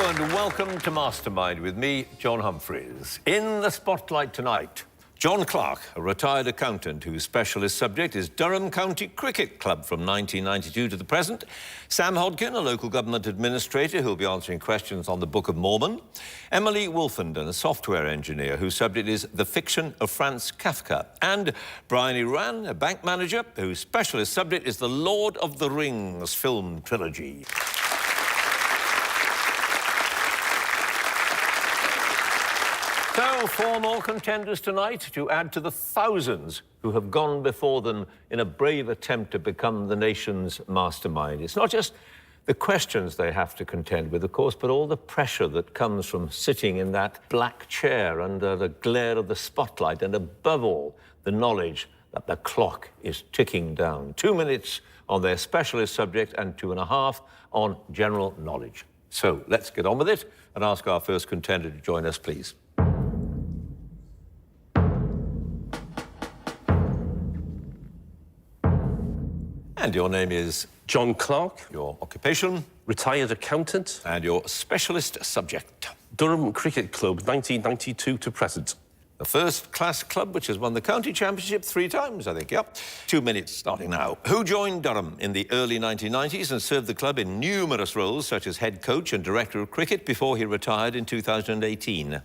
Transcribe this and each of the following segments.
and welcome to Mastermind with me, John Humphrys. In the spotlight tonight, John Clark, a retired accountant whose specialist subject is Durham County Cricket Club from 1992 to the present. Sam Hodkin, a local government administrator who'll be answering questions on the Book of Mormon. Emily Wolfenden, a software engineer whose subject is the fiction of Franz Kafka. And Brian Iran, a bank manager whose specialist subject is the Lord of the Rings film trilogy. So, 4 more contenders tonight to add to the thousands who have gone before them in a brave attempt to become the nation's mastermind. It's not just the questions they have to contend with, of course, but all the pressure that comes from sitting in that black chair under the glare of the spotlight, and above all, the knowledge that the clock is ticking down. 2 minutes on their specialist subject and 2.5 on general knowledge. So, let's get on with it and ask our first contender to join us, please. And your name is? John Clark. Your occupation? Retired accountant. And your specialist subject? Durham Cricket Club, 1992 to present. The first-class club which has won the county championship 3 times, I think, yep. 2 minutes starting now. Who joined Durham in the early 1990s and served the club in numerous roles, such as head coach and director of cricket, before he retired in 2018?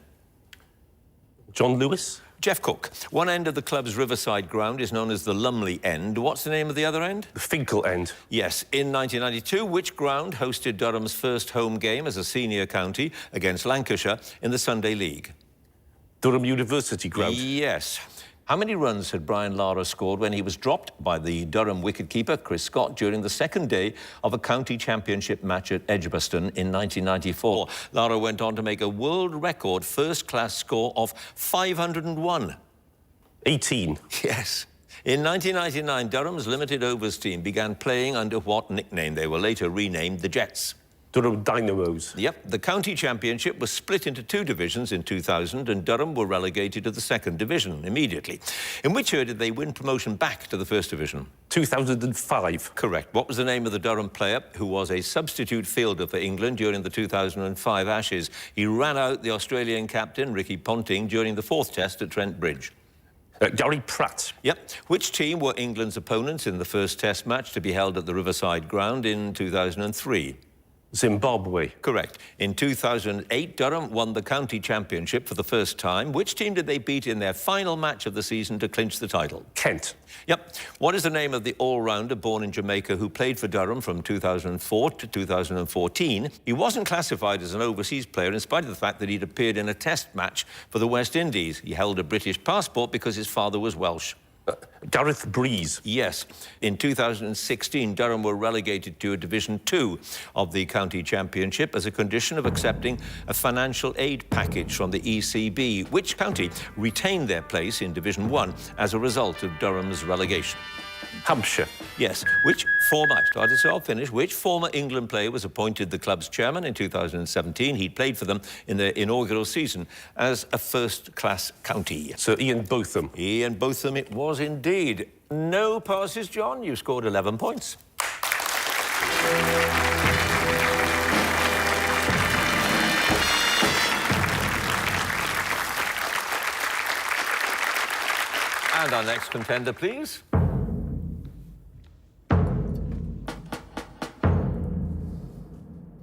John Lewis. Jeff Cook. One end of the club's riverside ground is known as the Lumley end. What's the name of the other end? The Finkel end. Yes. In 1992, which ground hosted Durham's first home game as a senior county against Lancashire in the Sunday League? Durham University ground. Yes. How many runs had Brian Lara scored when he was dropped by the Durham wicketkeeper, Chris Scott, during the second day of a county championship match at Edgbaston in 1994? Lara went on to make a world record first-class score of 501. 18. Yes. In 1999, Durham's limited overs team began playing under what nickname? They were later renamed the Jets. Durham Dynamos. Yep. The county championship was split into 2 divisions in 2000, and Durham were relegated to the 2nd division immediately. In which year did they win promotion back to the 1st division? 2005. Correct. What was the name of the Durham player who was a substitute fielder for England during the 2005 Ashes? He ran out the Australian captain, Ricky Ponting, during the 4th test at Trent Bridge. Gary Pratt. Yep. Which team were England's opponents in the first test match to be held at the Riverside Ground in 2003? Zimbabwe. Correct. In 2008, Durham won the county championship for the first time. Which team did they beat in their final match of the season to clinch the title? Kent. Yep. What is the name of the all-rounder born in Jamaica who played for Durham from 2004 to 2014? He wasn't classified as an overseas player in spite of the fact that he'd appeared in a test match for the West Indies. He held a British passport because his father was Welsh. Gareth Breeze. Yes. In 2016, Durham were relegated to Division 2 of the county championship as a condition of accepting a financial aid package from the ECB. Which county retained their place in Division 1 as a result of Durham's relegation? Hampshire. Yes. Which former, I started so I'll finish, which former England player was appointed the club's chairman in 2017? He'd played for them in their inaugural season as a first-class county. Sir Ian Botham. Ian Botham it was indeed. No passes, John. You scored 11 points. And our next contender, please.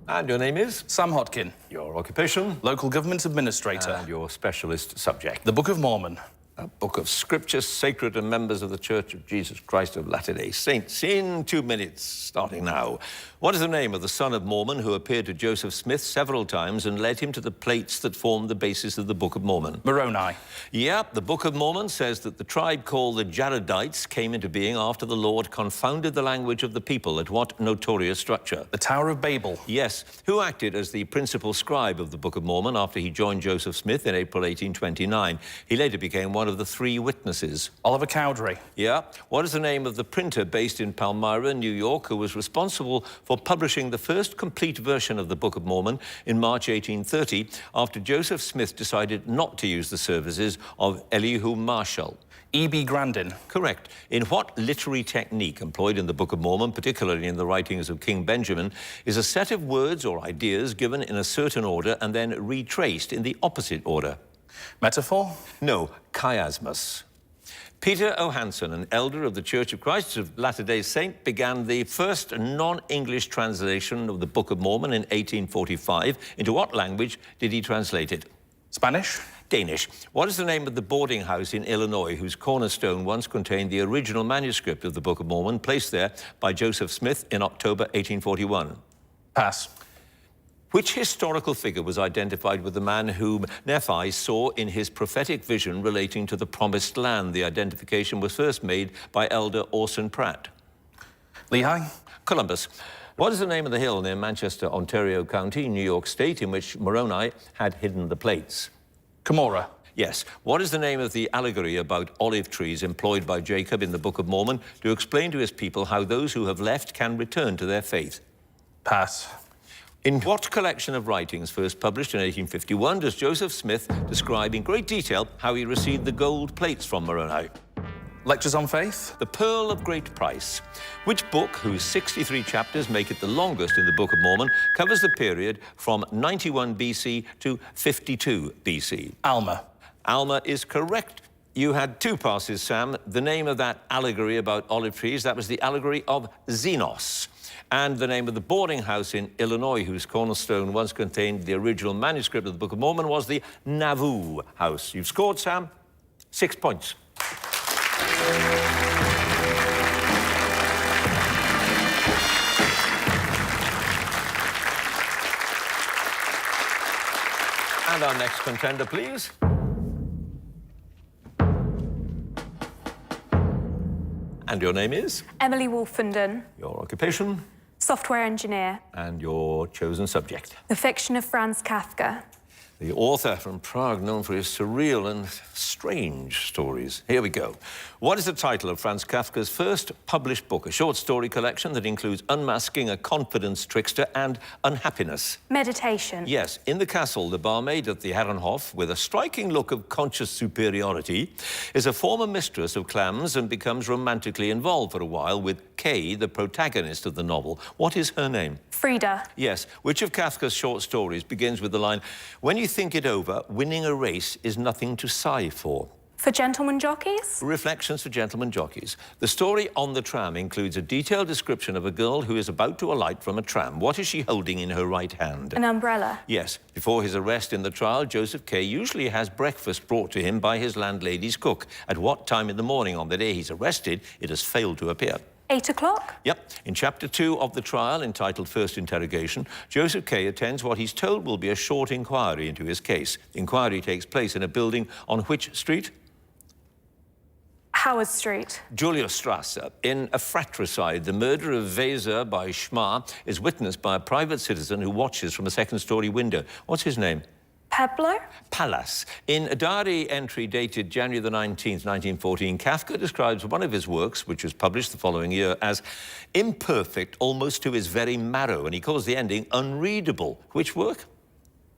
And your name is? Sam Hodkin. Your occupation? Local government administrator. And your specialist subject? The Book of Mormon. A book of scripture sacred to members of the Church of Jesus Christ of Latter-day Saints. In 2 minutes, starting now. What is the name of the son of Mormon who appeared to Joseph Smith several times and led him to the plates that formed the basis of the Book of Mormon? Moroni. Yep, the Book of Mormon says that the tribe called the Jaredites came into being after the Lord confounded the language of the people. At what notorious structure? The Tower of Babel. Yes. Who acted as the principal scribe of the Book of Mormon after he joined Joseph Smith in April 1829? He later became one one of the three witnesses? Oliver Cowdery. Yeah. What is the name of the printer based in Palmyra, New York, who was responsible for publishing the first complete version of the Book of Mormon in March 1830, after Joseph Smith decided not to use the services of Elihu Marshall? E.B. Grandin. Correct. In what literary technique employed in the Book of Mormon, particularly in the writings of King Benjamin, is a set of words or ideas given in a certain order and then retraced in the opposite order? Metaphor. No, chiasmus. Peter O'Hanson, an elder of the Church of Christ of Latter-day Saint, began the first non-English translation of the Book of Mormon in 1845. Into what language did he translate it? Spanish. Danish. What is the name of the boarding house in Illinois whose cornerstone once contained the original manuscript of the Book of Mormon, placed there by Joseph Smith in October 1841? Pass. Which historical figure was identified with the man whom Nephi saw in his prophetic vision relating to the Promised Land? The identification was first made by Elder Orson Pratt. Lehigh. Columbus. What is the name of the hill near Manchester, Ontario County, New York State, in which Moroni had hidden the plates? Cumorah. Yes. What is the name of the allegory about olive trees employed by Jacob in the Book of Mormon to explain to his people how those who have left can return to their faith? Pass. In what collection of writings first published in 1851 does Joseph Smith describe in great detail how he received the gold plates from Moroni? Lectures on Faith. The Pearl of Great Price. Which book, whose 63 chapters make it the longest in the Book of Mormon, covers the period from 91 BC to 52 BC? Alma. Alma is correct. You had two passes, Sam. The name of that allegory about olive trees, that was the allegory of Xenos. And the name of the boarding house in Illinois, whose cornerstone once contained the original manuscript of the Book of Mormon, was the Nauvoo House. You've scored, Sam. 6 points. And our next contender, please. And your name is? Emily Wolfenden. Your occupation? Software engineer. And your chosen subject? The fiction of Franz Kafka. The author from Prague, known for his surreal and strange stories. Here we go. What is the title of Franz Kafka's first published book? A short story collection that includes Unmasking a Confidence Trickster and Unhappiness. Meditation. Yes. In the castle, the barmaid at the Herrenhof, with a striking look of conscious superiority, is a former mistress of clams and becomes romantically involved for a while with Kay, the protagonist of the novel. What is her name? Frida. Yes. Which of Kafka's short stories begins with the line, "When you think it over, winning a race is nothing to sigh for"? For gentlemen jockeys? Reflections for Gentlemen Jockeys. The story On the Tram includes a detailed description of a girl who is about to alight from a tram. What is she holding in her right hand? An umbrella. Yes. Before his arrest in the trial, Joseph Kay usually has breakfast brought to him by his landlady's cook. At what time in the morning on the day he's arrested, it has failed to appear? 8 o'clock? Yep. In Chapter 2 of the trial, entitled First Interrogation, Joseph Kay attends what he's told will be a short inquiry into his case. The inquiry takes place in a building on which street? Howard Street. Juliusstrasse. In a fratricide, the murder of Weser by Schmar is witnessed by a private citizen who watches from a second-story window. What's his name? Pablo? Pallas. In a diary entry dated January the 19th, 1914, Kafka describes one of his works, which was published the following year, as imperfect almost to his very marrow, and he calls the ending unreadable. Which work?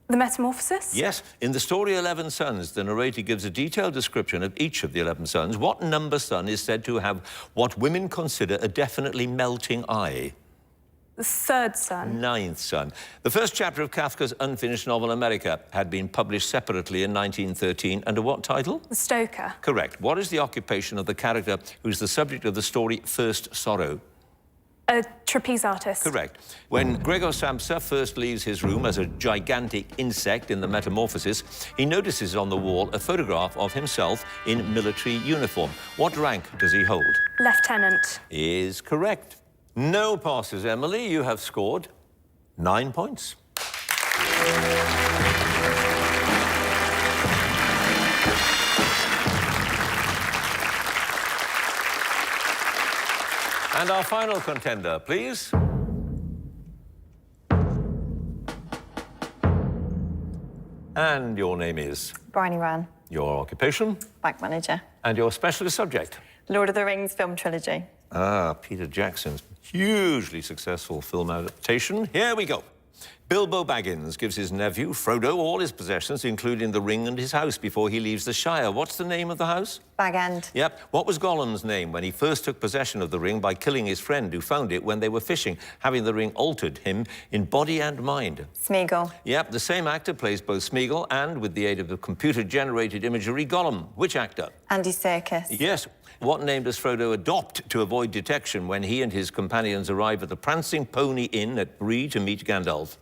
The Metamorphosis? Yes. In the story 11 Sons, the narrator gives a detailed description of each of the 11 sons. What number son is said to have what women consider a definitely melting eye? The third son. 9th son. The first chapter of Kafka's unfinished novel America had been published separately in 1913 under what title? The Stoker. Correct. What is the occupation of the character who's the subject of the story First Sorrow? A trapeze artist. Correct. When Gregor Samsa first leaves his room as a gigantic insect in the Metamorphosis, he notices on the wall a photograph of himself in military uniform. What rank does he hold? Lieutenant. Is correct. No passes, Emily. You have scored 9 points. And our final contender, please. And your name is? Bryony Ran, Your occupation? bank manager. And your specialist subject? Lord of the Rings film trilogy. Ah, Peter Jackson's hugely successful film adaptation. Here we go. Bilbo Baggins gives his nephew, Frodo, all his possessions, including the ring and his house, before he leaves the Shire. What's the name of the house? Bag End. Yep. What was Gollum's name when he first took possession of the ring by killing his friend who found it when they were fishing, having the ring altered him in body and mind? Smeagol. Yep, the same actor plays both Smeagol and, with the aid of the computer-generated imagery, Gollum. Which actor? Andy Serkis. Yes. What name does Frodo adopt to avoid detection when he and his companions arrive at the Prancing Pony Inn at Bree to meet Gandalf?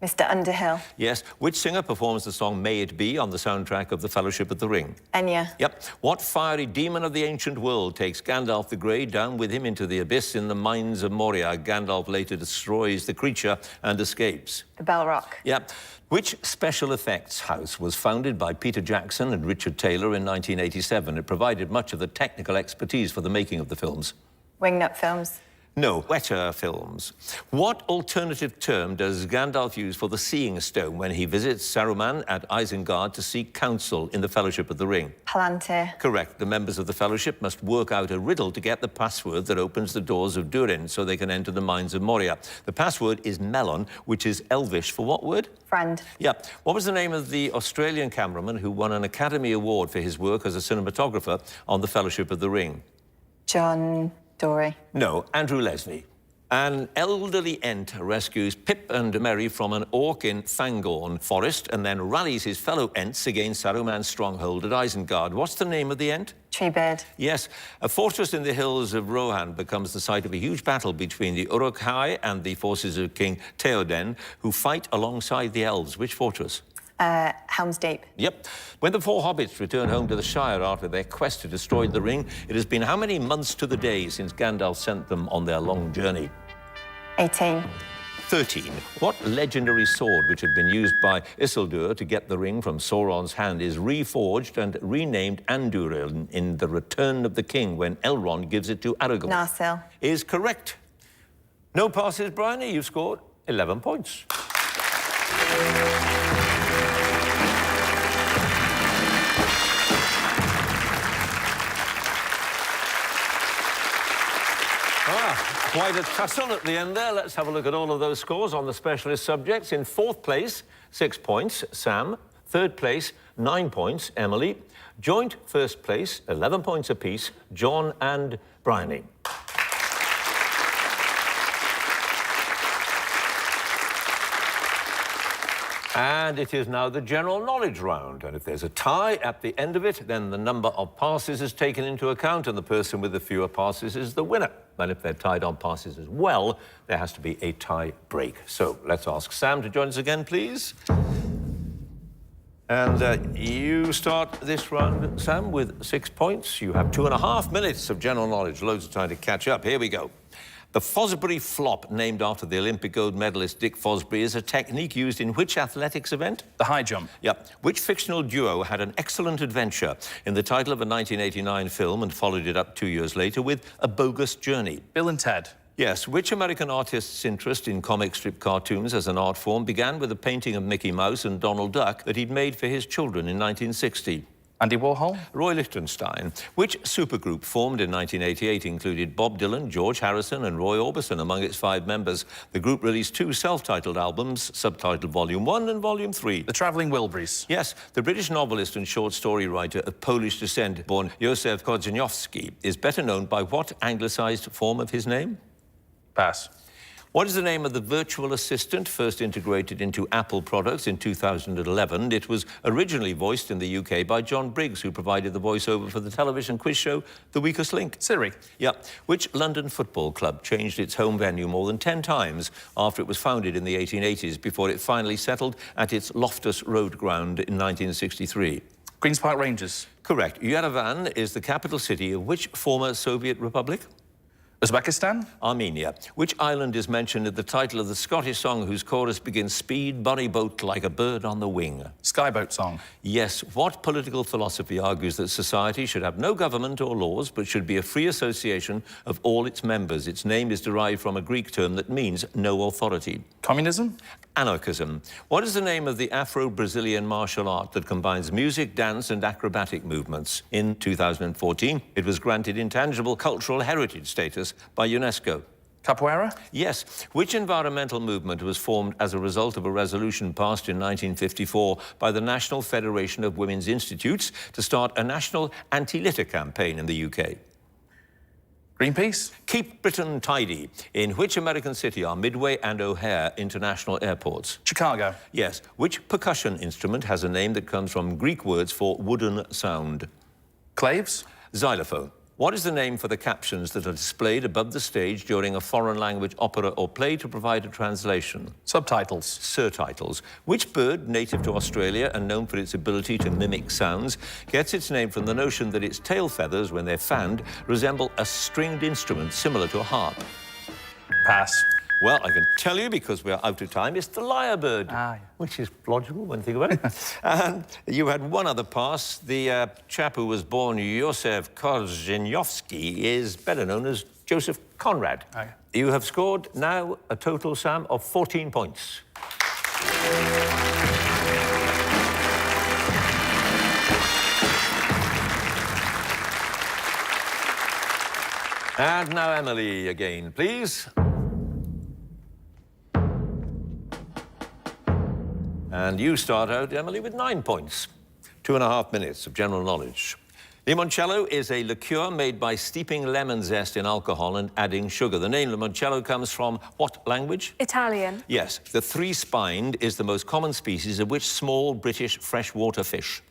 Mr. Underhill. Yes. Which singer performs the song May It Be on the soundtrack of The Fellowship of the Ring? Enya. Yep. What fiery demon of the ancient world takes Gandalf the Grey down with him into the abyss in the mines of Moria? Gandalf later destroys the creature and escapes. The Balrog. Yep. Which special effects house was founded by Peter Jackson and Richard Taylor in 1987? It provided much of the technical expertise for the making of the films. Wingnut Films. No, Weta Films. What alternative term does Gandalf use for the Seeing Stone when he visits Saruman at Isengard to seek counsel in the Fellowship of the Ring? Palantir. Correct. The members of the Fellowship must work out a riddle to get the password that opens the doors of Durham so they can enter the mines of Moria. The password is Melon, which is Elvish for what word? Friend. Yep. What was the name of the Australian cameraman who won an Academy Award for his work as a cinematographer on the Fellowship of the Ring? John Dory. No, Andrew Leslie. An elderly Ent rescues Pip and Merry from an orc in Fangorn Forest and then rallies his fellow Ents against Saruman's stronghold at Isengard. What's the name of the Ent? Treebird. Yes, a fortress in the hills of Rohan becomes the site of a huge battle between the Uruk-hai and the forces of King Theoden, who fight alongside the elves. Which fortress? Helm's Deep. Yep. When the four hobbits return home to the Shire after their quest to destroy the ring, it has been how many months to the day since Gandalf sent them on their long journey? 18. 13. What legendary sword, which had been used by Isildur to get the ring from Sauron's hand, is reforged and renamed Andúril in The Return of the King when Elrond gives it to Aragorn? Narsil. Is correct. No passes, Bryony. You've scored 11 points. Quite a tussle at the end there. Let's have a look at all of those scores on the specialist subjects. In fourth place, 6 points, Sam. Third place, 9 points, Emily. Joint first place, 11 points apiece, John and Bryony. And it is now the general knowledge round. And if there's a tie at the end of it, then the number of passes is taken into account and the person with the fewer passes is the winner. And if they're tied on passes as well, there has to be a tie break. So let's ask Sam to join us again, please. And you start this round, Sam, with 6 points. You have 2.5 minutes of general knowledge, loads of time to catch up. Here we go. The Fosbury flop, named after the Olympic gold medalist Dick Fosbury, is a technique used in which athletics event? The high jump. Yep. Which fictional duo had an excellent adventure in the title of a 1989 film and followed it up 2 years later with A Bogus Journey? Bill and Ted. Yes. Which American artist's interest in comic strip cartoons as an art form began with a painting of Mickey Mouse and Donald Duck that he'd made for his children in 1960? Andy Warhol. Roy Lichtenstein. Which supergroup formed in 1988 included Bob Dylan, George Harrison and Roy Orbison among its 5 members? The group released 2 self-titled albums, subtitled Volume 1 and Volume 3. The Travelling Wilburys. Yes, the British novelist and short story writer of Polish descent, born Józef Korzeniowski, is better known by what anglicised form of his name? Pass. What is the name of the virtual assistant first integrated into Apple products in 2011? It was originally voiced in the UK by John Briggs, who provided the voiceover for the television quiz show The Weakest Link. Siri. Yep. Which London football club changed its home venue more than 10 times after it was founded in the 1880s before it finally settled at its Loftus Road ground in 1963? Queen's Park Rangers. Correct. Yerevan is the capital city of which former Soviet republic? Uzbekistan. Armenia. Which island is mentioned in the title of the Scottish song whose chorus begins, "Speed, bonny boat, like a bird on the wing"? Skyboat song. Yes. What political philosophy argues that society should have no government or laws, but should be a free association of all its members? Its name is derived from a Greek term that means no authority. Communism. anarchism. What is the name of the Afro-Brazilian martial art that combines music, dance, and acrobatic movements? In 2014, it was granted intangible cultural heritage status by UNESCO. Capoeira? Yes. Which environmental movement was formed as a result of a resolution passed in 1954 by the National Federation of Women's Institutes to start a national anti-litter campaign in the UK? Greenpeace? Keep Britain tidy. In which American city are Midway and O'Hare international airports? Chicago? Yes. Which percussion instrument has a name that comes from Greek words for wooden sound? Claves? Xylophone. What is the name for the captions that are displayed above the stage during a foreign language opera or play to provide a translation? Subtitles? Surtitles. Which bird, native to Australia and known for its ability to mimic sounds, gets its name from the notion that its tail feathers, when they're fanned, resemble a stringed instrument similar to a harp? Pass. Well, I can tell you, because we're out of time, it's the lyrebird, yeah. which is logical when you think about it. And you had one other pass. The chap who was born Józef Korzeniowski is better known as Joseph Conrad. Aye. You have scored now a total, Sam, of 14 points. And now Emily again, please. And you start out, Emily, with 9 points. 2.5 minutes of general knowledge. Limoncello is a liqueur made by steeping lemon zest in alcohol and adding sugar. The name limoncello comes from what language? Italian. Yes. The three-spined is the most common species of which small British freshwater fish?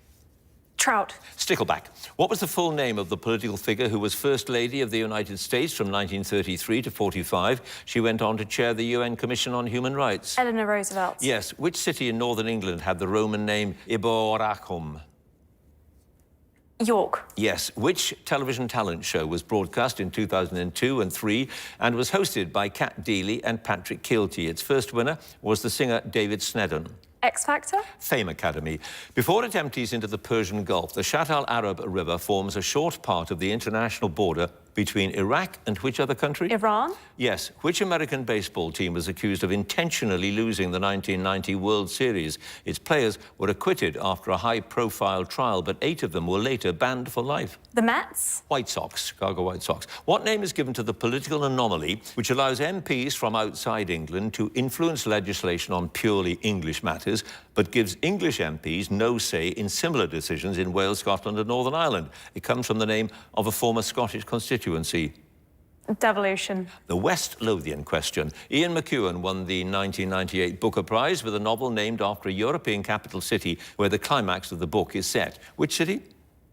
Trout. Stickleback. What was the full name of the political figure who was First Lady of the United States from 1933 to 45? She went on to chair the UN Commission on Human Rights. Eleanor Roosevelt. Yes. Which city in northern England had the Roman name Iboracum? York. Yes. Which television talent show was broadcast in 2002 and 3 and was hosted by Kat Deely and Patrick Kielty? Its first winner was the singer David Sneddon. X Factor. Fame Academy. Before it empties into the Persian Gulf, the Shatt al-Arab River forms a short part of the international border between Iraq and which other country? Iran. Yes. Which American baseball team was accused of intentionally losing the 1990 World Series? Its players were acquitted after a high-profile trial, but 8 of them were later banned for life. The Mets. White Sox, Chicago White Sox. What name is given to the political anomaly which allows MPs from outside England to influence legislation on purely English matters, but gives English MPs no say in similar decisions in Wales, Scotland and Northern Ireland? It comes from the name of a former Scottish constituency. Devolution. The West Lothian question. Ian McEwan won the 1998 Booker Prize with a novel named after a European capital city where the climax of the book is set. Which city?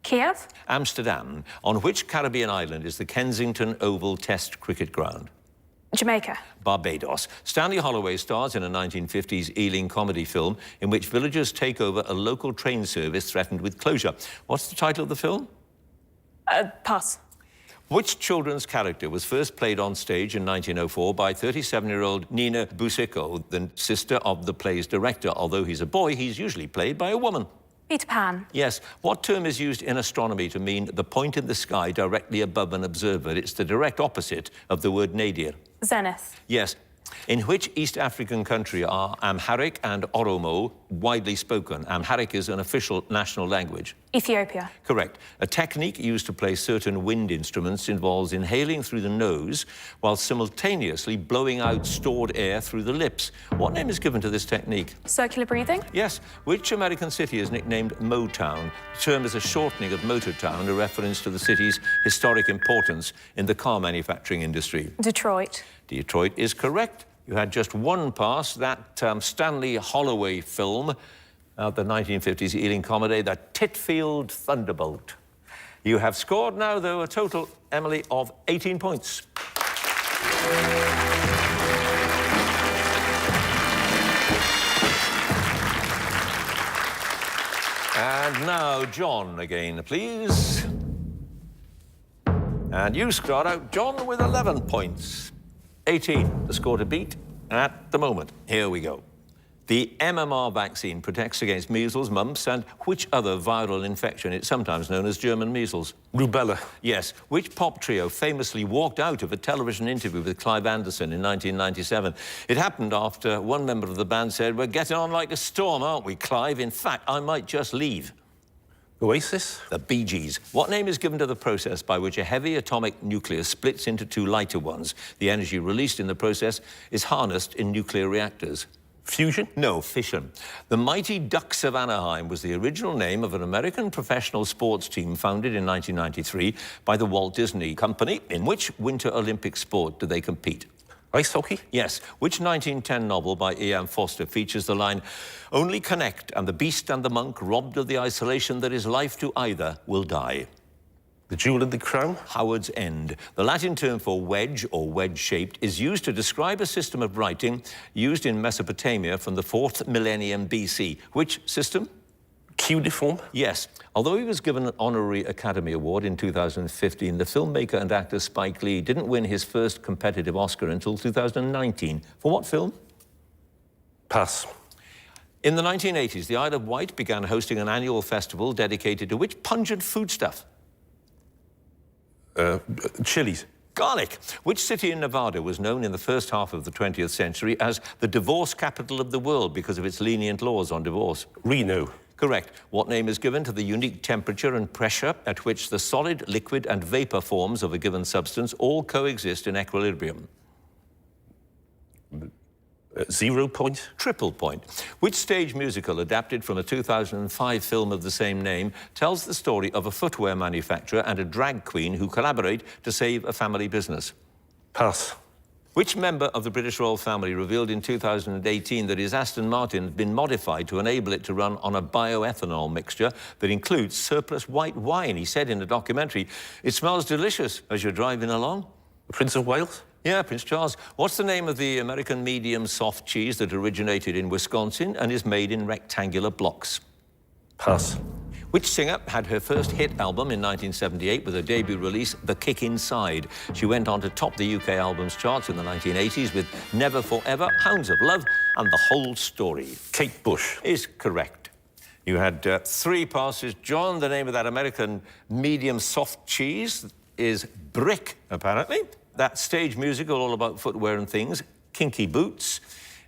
Kiev. Amsterdam. On which Caribbean island is the Kensington Oval Test cricket ground? Jamaica. Barbados. Stanley Holloway stars in a 1950s Ealing comedy film in which villagers take over a local train service threatened with closure. What's the title of the film? Pass. Which children's character was first played on stage in 1904 by 37-year-old Nina Busico, the sister of the play's director? Although he's a boy, he's usually played by a woman. Peter Pan. Yes. What term is used in astronomy to mean the point in the sky directly above an observer? It's the direct opposite of the word nadir. Zenith. Yes. In which East African country are Amharic and Oromo widely spoken? Amharic is an official national language. Ethiopia. Correct. A technique used to play certain wind instruments involves inhaling through the nose while simultaneously blowing out stored air through the lips. What name is given to this technique? Circular breathing. Yes. Which American city is nicknamed Motown? The term is a shortening of Motortown, a reference to the city's historic importance in the car manufacturing industry. Detroit. Detroit is correct. You had just one pass. That Stanley Holloway film, the 1950s Ealing comedy, The Titfield Thunderbolt. You have scored now, though, a total, Emily, of 18 points. And now, John again, please. And you start out, John, with 11 points. 18, the score to beat at the moment. Here we go. The MMR vaccine protects against measles, mumps, and which other viral infection? It's sometimes known as German measles. Rubella. Yes. Which pop trio famously walked out of a television interview with Clive Anderson in 1997? It happened after one member of the band said, "We're getting on like a storm, aren't we, Clive? In fact, I might just leave." Oasis. The Bee Gees. What name is given to the process by which a heavy atomic nucleus splits into two lighter ones? The energy released in the process is harnessed in nuclear reactors. Fusion. No, fission. The Mighty Ducks of Anaheim was the original name of an American professional sports team founded in 1993 by the Walt Disney Company. In which Winter Olympic sport do they compete? Ice hockey. Yes. Which 1910 novel by E.M. Foster features the line, "Only connect, and the beast and the monk, robbed of the isolation that is life to either, will die"? The Jewel in the Crown. Howard's End. The Latin term for wedge or wedge-shaped is used to describe a system of writing used in Mesopotamia from the 4th millennium BC. Which system? Cuneiform. Yes. Although he was given an honorary Academy Award in 2015, the filmmaker and actor Spike Lee didn't win his first competitive Oscar until 2019. For what film? Pass. In the 1980s, the Isle of Wight began hosting an annual festival dedicated to which pungent foodstuff? Chilies. Garlic. Which city in Nevada was known in the first half of the 20th century as the divorce capital of the world because of its lenient laws on divorce? Reno. Correct. What name is given to the unique temperature and pressure at which the solid, liquid, and vapor forms of a given substance all coexist in equilibrium? 0 point. Triple point. Which stage musical adapted from a 2005 film of the same name tells the story of a footwear manufacturer and a drag queen who collaborate to save a family business? Pass. Which member of the British royal family revealed in 2018 that his Aston Martin had been modified to enable it to run on a bioethanol mixture that includes surplus white wine? He said in a documentary, "It smells delicious as you're driving along." The Prince of Wales. Yeah, Prince Charles. What's the name of the American medium soft cheese that originated in Wisconsin and is made in rectangular blocks? Pass. Which singer had her first hit album in 1978 with her debut release, The Kick Inside? She went on to top the UK albums charts in the 1980s with Never Forever, Hounds of Love, and The Whole Story. Kate Bush. Is correct. You had 3 passes. John, the name of that American medium soft cheese is Brick, apparently. That stage musical all about footwear and things, Kinky Boots.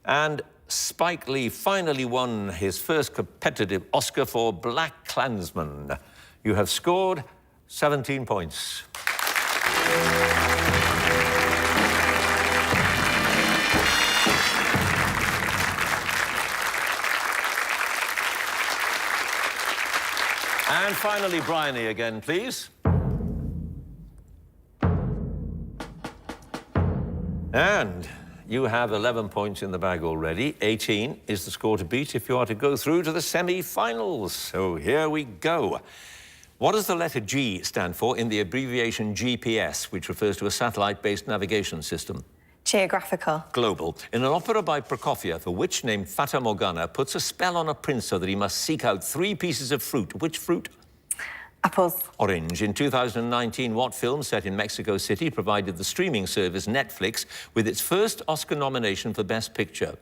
And Spike Lee finally won his first competitive Oscar for Black Klansman. You have scored 17 points. And finally, Bryony again, please. And you have 11 points in the bag already. 18 is the score to beat if you are to go through to the semi-finals. So here we go. What does the letter G stand for in the abbreviation GPS, which refers to a satellite-based navigation system? Geographical. Global. In an opera by Prokofiev, a witch named Fata Morgana puts a spell on a prince so that he must seek out 3 pieces of fruit. Which fruit? Apples. Orange. In 2019, what film set in Mexico City provided the streaming service Netflix with its first Oscar nomination for Best Picture?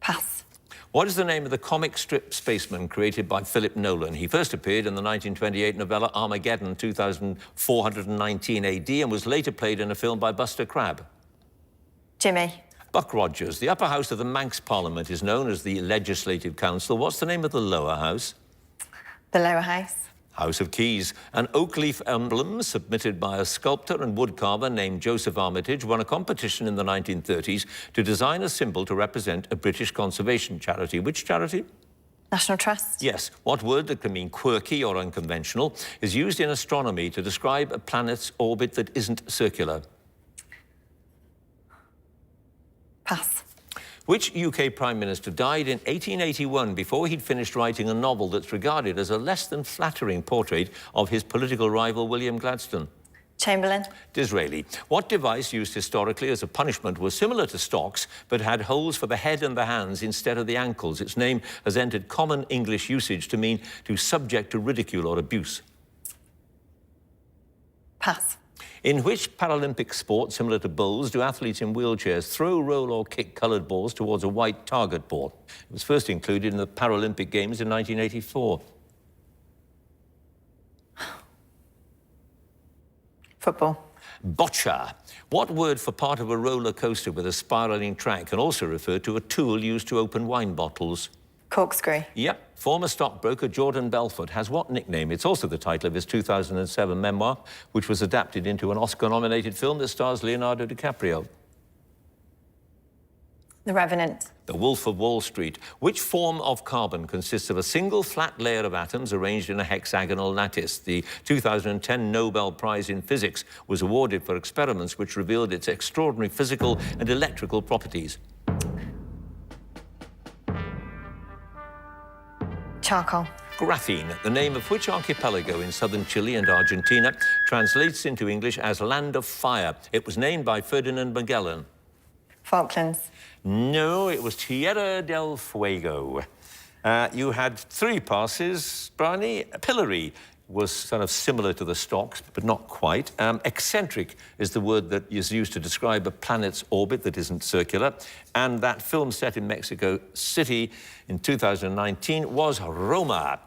Pass. What is the name of the comic strip spaceman created by Philip Nolan? He first appeared in the 1928 novella Armageddon 2419 AD and was later played in a film by Buster Crabbe. Jimmy. Buck Rogers. The upper house of the Manx Parliament is known as the Legislative Council. What's the name of the lower house? The lower house. House of Keys. An oak leaf emblem submitted by a sculptor and woodcarver named Joseph Armitage won a competition in the 1930s to design a symbol to represent a British conservation charity. Which charity? National Trust. Yes. What word that can mean quirky or unconventional is used in astronomy to describe a planet's orbit that isn't circular? Pass. Which UK Prime Minister died in 1881 before he'd finished writing a novel that's regarded as a less than flattering portrait of his political rival William Gladstone? Chamberlain. Disraeli. What device used historically as a punishment was similar to stocks but had holes for the head and the hands instead of the ankles? Its name has entered common English usage to mean to subject to ridicule or abuse. Pass. In which Paralympic sport, similar to bowls, do athletes in wheelchairs throw, roll or kick coloured balls towards a white target board? It was first included in the Paralympic Games in 1984. Football. Boccia. What word for part of a roller coaster with a spiralling track can also refer to a tool used to open wine bottles? Corkscrew. Yep. Former stockbroker Jordan Belfort has what nickname? It's also the title of his 2007 memoir, which was adapted into an Oscar-nominated film that stars Leonardo DiCaprio. The Revenant. The Wolf of Wall Street. Which form of carbon consists of a single flat layer of atoms arranged in a hexagonal lattice? The 2010 Nobel Prize in Physics was awarded for experiments which revealed its extraordinary physical and electrical properties. Charcoal. Graphene, the name of which archipelago in southern Chile and Argentina translates into English as Land of Fire. It was named by Ferdinand Magellan. Falklands. No, it was Tierra del Fuego. You had 3 passes, Bryony. Pillory was sort of similar to the stocks, but not quite. Eccentric is the word that is used to describe a planet's orbit that isn't circular. And that film set in Mexico City in 2019 was Roma.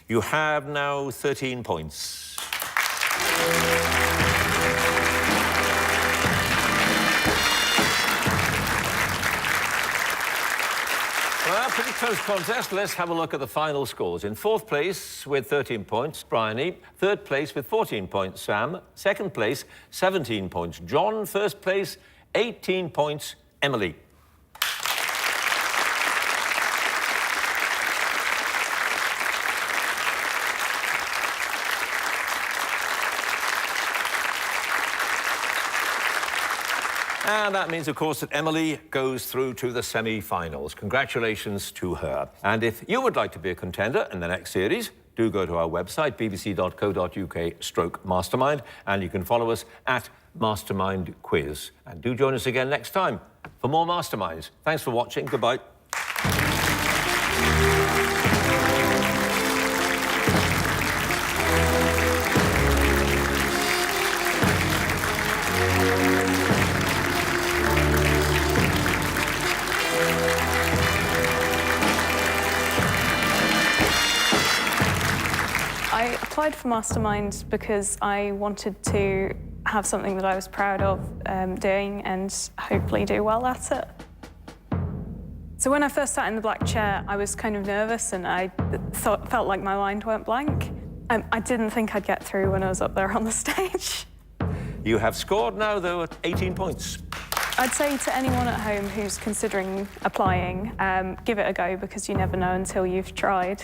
You have now 13 points. Well, pretty close contest. Let's have a look at the final scores. In 4th place with 13 points, Bryony. 3rd place with 14 points, Sam. 2nd place, 17 points, John. 1st place, 18 points, Emily. And that means, of course, that Emily goes through to the semi-finals. Congratulations to her. And if you would like to be a contender in the next series, do go to our website, bbc.co.uk/mastermind, and you can follow us at Mastermind Quiz. And do join us again next time for more Masterminds. Thanks for watching. Goodbye. I applied for Mastermind because I wanted to have something that I was proud of doing and hopefully do well at it. So when I first sat in the black chair, I was kind of nervous and I felt like my mind went blank. I didn't think I'd get through when I was up there on the stage. You have scored now, though, at 18 points. I'd say to anyone at home who's considering applying, give it a go because you never know until you've tried.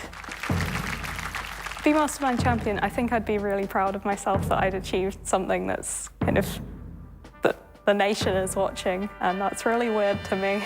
Be Mastermind champion, I think I'd be really proud of myself that I'd achieved something that's kind of that the nation is watching, and that's really weird to me.